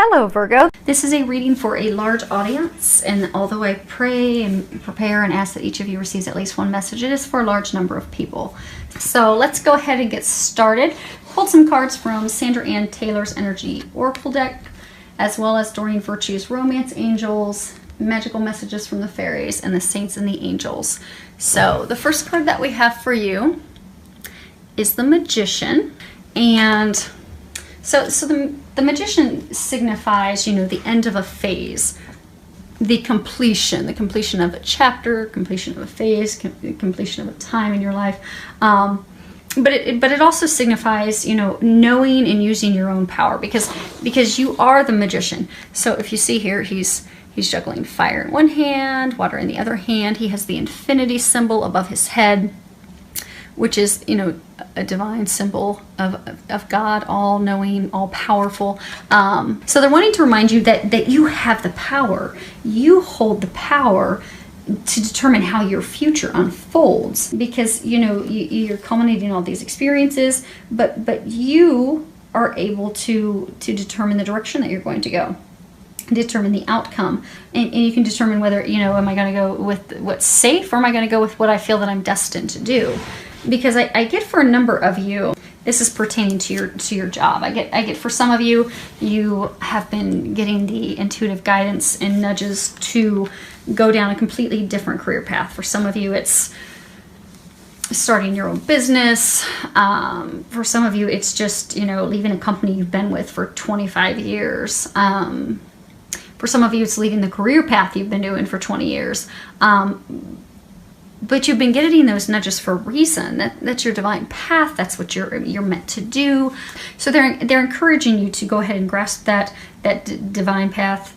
Hello Virgo. This is a reading for a large audience, and although I pray and prepare and ask that each of you receives at least one message, it is for a large number of people. So let's go ahead and get started. Pulled some cards from Sandra Ann Taylor's Energy Oracle deck, as well as Doreen Virtue's Romance Angels, Magical Messages from the Fairies, and the Saints and the Angels. So the first card that we have for you is the Magician. And so the Magician signifies, you know, the end of a phase, the completion of a chapter, completion of a phase, completion of a time in your life. But it also signifies, you know, knowing and using your own power, because you are the Magician. So if you see here, he's juggling fire in one hand, water in the other hand. He has the infinity symbol above his head, which is, you know, a divine symbol of God, all-knowing, all-powerful. So they're wanting to remind you that you have the power. You hold the power to determine how your future unfolds, because, you know, you're culminating all these experiences, but you are able to determine the direction that you're going to go, determine the outcome, and you can determine whether, you know, am I going to go with what's safe, or am I going to go with what I feel that I'm destined to do? Because I get for a number of you, this is pertaining to your job. I get for some of you, you have been getting the intuitive guidance and nudges to go down a completely different career path. For some of you, it's starting your own business. For some of you, it's just, you know, leaving a company you've been with for 25 years. For some of you, it's leaving the career path you've been doing for 20 years. But you've been getting those nudges for a reason. That's your divine path. That's what you're meant to do. So they're encouraging you to go ahead and grasp that divine path,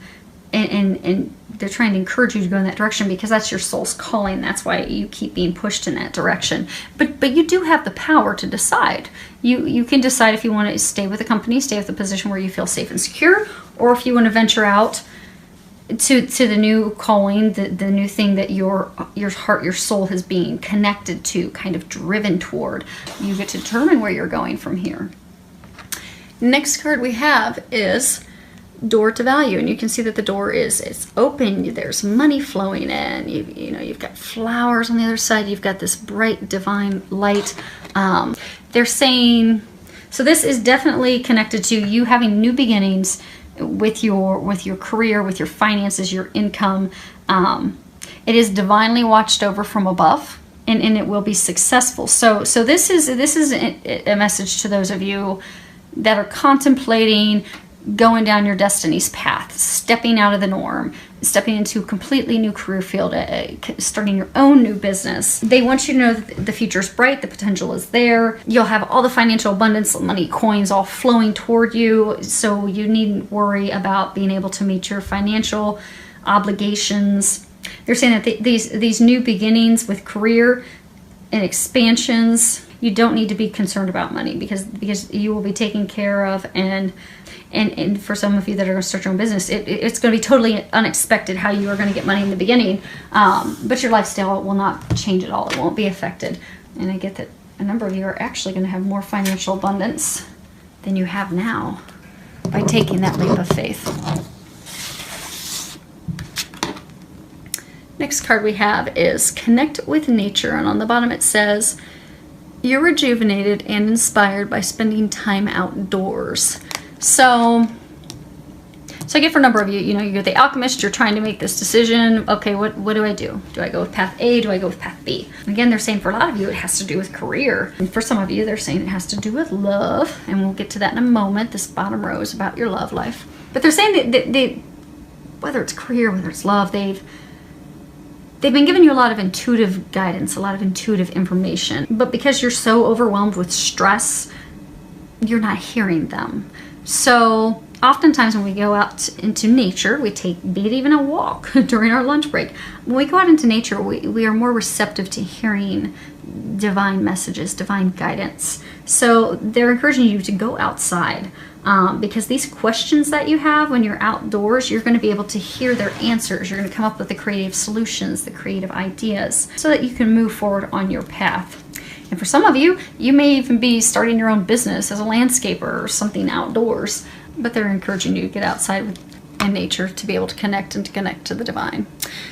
and they're trying to encourage you to go in that direction, because that's your soul's calling. That's why you keep being pushed in that direction. But you do have the power to decide. You can decide if you want to stay with the company, stay with the position where you feel safe and secure, or if you want to venture out to the new calling, the new thing that your heart, your soul has been connected to, kind of driven toward. You get to determine where you're going from here. Next card we have is Door to Value, and you can see that the door it's open. There's money flowing in. You know, you've got flowers on the other side. You've got this bright divine light. They're saying, so this is definitely connected to you having new beginnings with your career, with your finances, your income. It is divinely watched over from above, and it will be successful. So this is a message to those of you that are contemplating going down your destiny's path, stepping out of the norm, stepping into a completely new career field, starting your own new business. They want you to know that the future is bright, the potential is there. You'll have all the financial abundance, money, coins all flowing toward you, so you needn't worry about being able to meet your financial obligations. They're saying that these new beginnings with career and expansions, you don't need to be concerned about money, because you will be taken care of. And for some of you that are going to start your own business, it's going to be totally unexpected how you are going to get money in the beginning, but your lifestyle will not change at all. It won't be affected. And I get that a number of you are actually going to have more financial abundance than you have now by taking that leap of faith. Next card we have is Connect with Nature, and on the bottom it says, you're rejuvenated and inspired by spending time outdoors. So I get for a number of you, you know, you're the alchemist, you're trying to make this decision. Okay, what do I do? Do I go with path A? Do I go with path B? Again, they're saying for a lot of you, it has to do with career. And for some of you, they're saying it has to do with love. And we'll get to that in a moment. This bottom row is about your love life. But they're saying that whether it's career, whether it's love, they've been giving you a lot of intuitive guidance, a lot of intuitive information. But because you're so overwhelmed with stress, you're not hearing them. So oftentimes when we go out into nature, be it even a walk during our lunch break, when we go out into nature, we are more receptive to hearing divine messages, divine guidance. So they're encouraging you to go outside, because these questions that you have when you're outdoors, you're going to be able to hear their answers. You're going to come up with the creative solutions, the creative ideas, so that you can move forward on your path. And for some of you, you may even be starting your own business as a landscaper or something outdoors. but they're encouraging you to get outside in nature to be able to connect and to connect to the divine.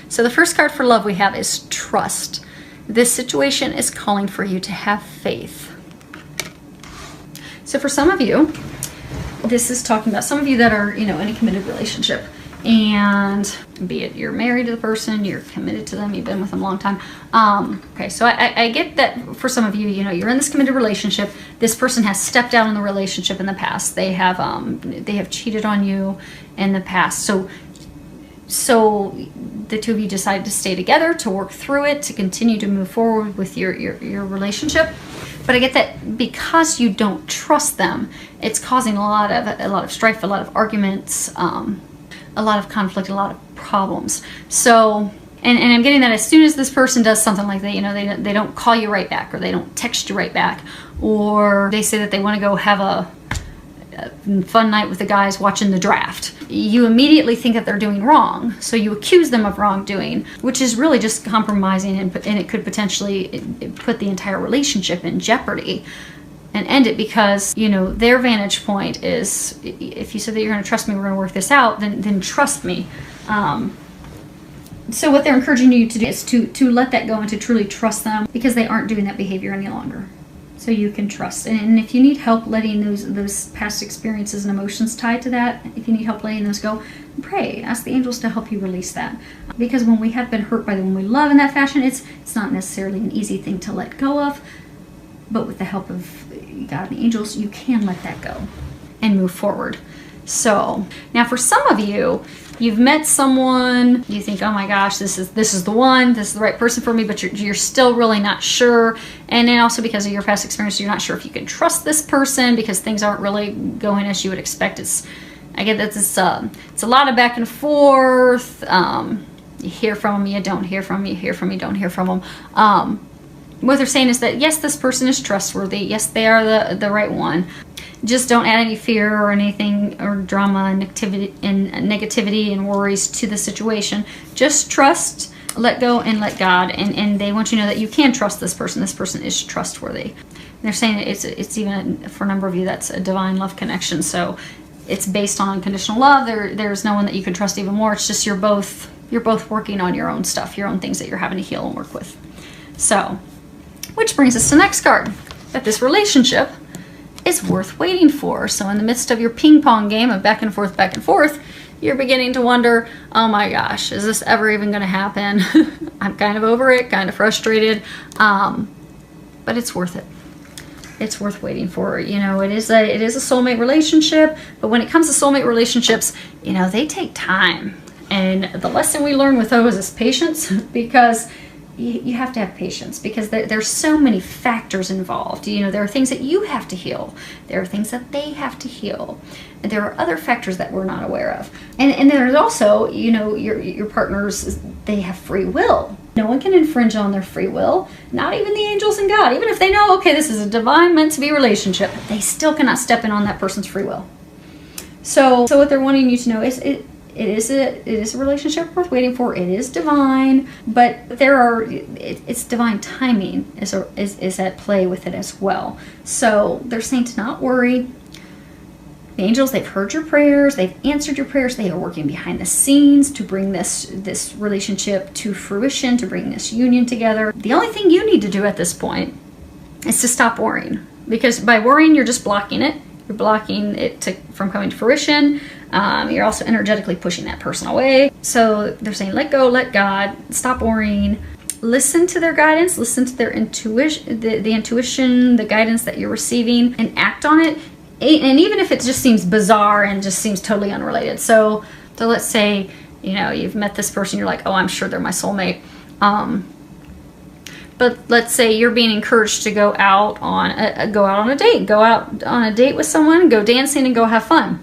So the first card for love we have is trust. This situation is calling for you to have faith. So for some of you, this is talking about some of you that are, in a committed relationship, and be it you're married to the person, you're committed to them, you've been with them a long time. Okay, so I get that for some of you, you're in this committed relationship. This person has stepped out in the relationship in the past. They have cheated on you in the past. So the two of you decided to stay together, to work through it, to continue to move forward with your relationship. But I get that because you don't trust them, it's causing a lot of strife, a lot of arguments, a lot of conflict, a lot of problems. So, and I'm getting that as soon as this person does something like that, they don't call you right back, or they don't text you right back, or they say that they want to go have a fun night with the guys watching the draft, you immediately think that they're doing wrong. So you accuse them of wrongdoing, which is really just compromising, and it could potentially put the entire relationship in jeopardy and end it, because their vantage point is, if you said that you're going to trust me, we're going to work this out, then trust me. So what they're encouraging you to do is to let that go and to truly trust them, because they aren't doing that behavior any longer. So you can trust. And if you need help letting those past experiences and emotions tied to that, if you need help letting those go, pray. Ask the angels to help you release that. Because when we have been hurt by the one we love in that fashion, it's not necessarily an easy thing to let go of. But with the help of God and the angels, you can let that go and move forward. So now for some of you, you've met someone, you think, oh my gosh, this is the one, this is the right person for me, but you're still really not sure. And then also because of your past experience, you're not sure if you can trust this person, because things aren't really going as you would expect. I get that it's a lot of back and forth. You hear from them, you don't hear from them, you hear from them, you don't hear from them. What they're saying is that yes, this person is trustworthy. Yes, they are the right one. Just don't add any fear or anything, or drama and negativity and worries to the situation. Just trust, let go, and let God. And they want you to know that you can trust this person. This person is trustworthy. And they're saying it's even, for a number of you, that's a divine love connection. So it's based on unconditional love. There's no one that you can trust even more. It's just you're both working on your own stuff, your own things that you're having to heal and work with. So, which brings us to the next card, that this relationship is worth waiting for. So in the midst of your ping pong game of back and forth, you're beginning to wonder, oh my gosh, is this ever even going to happen? I'm kind of over it, kind of frustrated, but it's worth it. It's worth waiting for. It is a soulmate relationship, but when it comes to soulmate relationships, they take time. And the lesson we learn with those is patience, because you have to have patience, because there's so many factors involved. There are things that you have to heal. There are things that they have to heal. And there are other factors that we're not aware of. And there's also, your partners, they have free will. No one can infringe on their free will, not even the angels and God. Even if they know, okay, this is a divine meant to be relationship, they still cannot step in on that person's free will. So what they're wanting you to know is it is a relationship worth waiting for. It is divine, but it's divine timing is at play with it as well. So they're saying to not worry. The angels, they've heard your prayers, they've answered your prayers, they are working behind the scenes to bring this relationship to fruition, to bring this union together. The only thing you need to do at this point is to stop worrying, because by worrying, you're just blocking it. You're blocking it from coming to fruition. You're also energetically pushing that person away. So they're saying, let go, let God, stop worrying. Listen to their guidance, listen to their intuition, the intuition, the guidance that you're receiving, and act on it. And even if it just seems bizarre and just seems totally unrelated. So let's say, you've met this person, you're like, oh, I'm sure they're my soulmate. But let's say you're being encouraged to go out on a date with someone, go dancing and go have fun.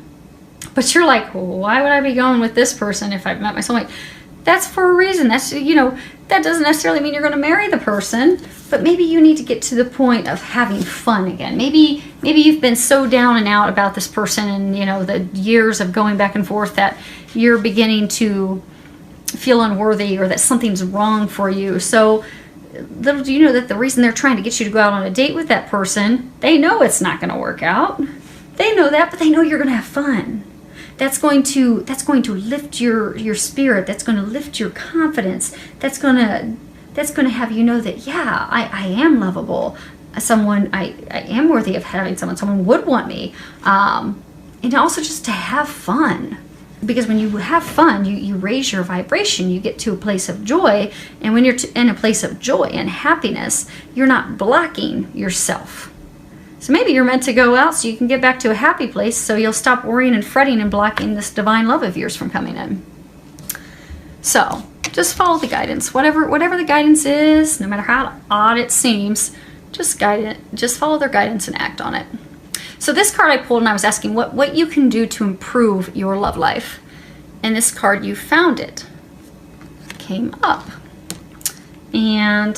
But you're like, well, why would I be going with this person if I've met my soulmate? That's for a reason. That's, that doesn't necessarily mean you're going to marry the person, but maybe you need to get to the point of having fun again. Maybe you've been so down and out about this person and, the years of going back and forth that you're beginning to feel unworthy, or that something's wrong for you. So little do you know that the reason they're trying to get you to go out on a date with that person, they know it's not going to work out. They know that, but they know you're going to have fun. That's going to lift your spirit. That's going to lift your confidence. That's going to have you know that, yeah, I am lovable. I am worthy of having someone would want me. And also just to have fun. Because when you have fun, you raise your vibration, you get to a place of joy, and when you're in a place of joy and happiness, you're not blocking yourself. So maybe you're meant to go out so you can get back to a happy place, so you'll stop worrying and fretting and blocking this divine love of yours from coming in. So just follow the guidance. Whatever the guidance is, no matter how odd it seems, just follow their guidance and act on it. So this card I pulled, and I was asking what you can do to improve your love life. And this card, you found it, came up. And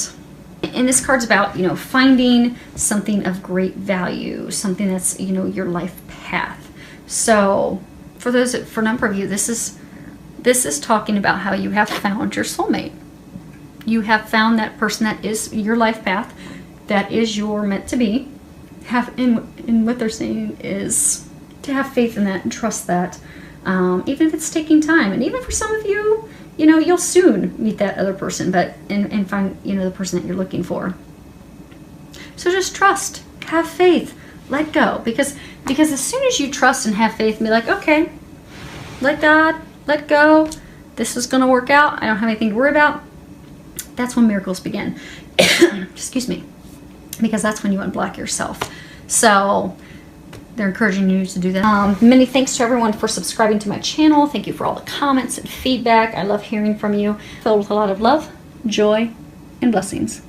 this card's about, finding something of great value, something that's, your life path. So for a number of you, this is talking about how you have found your soulmate. You have found that person that is your life path, that is your meant to be. And what they're saying is to have faith in that and trust that, even if it's taking time. And even for some of you, you'll soon meet that other person, but and find the person that you're looking for. So just trust, have faith, let go, because as soon as you trust and have faith and be like, okay, let God, let go, this is going to work out, I don't have anything to worry about, that's when miracles begin. Excuse me. Because that's when you unblock yourself. So they're encouraging you to do that. Many thanks to everyone for subscribing to my channel. Thank you for all the comments and feedback. I love hearing from you. Filled with a lot of love, joy, and blessings.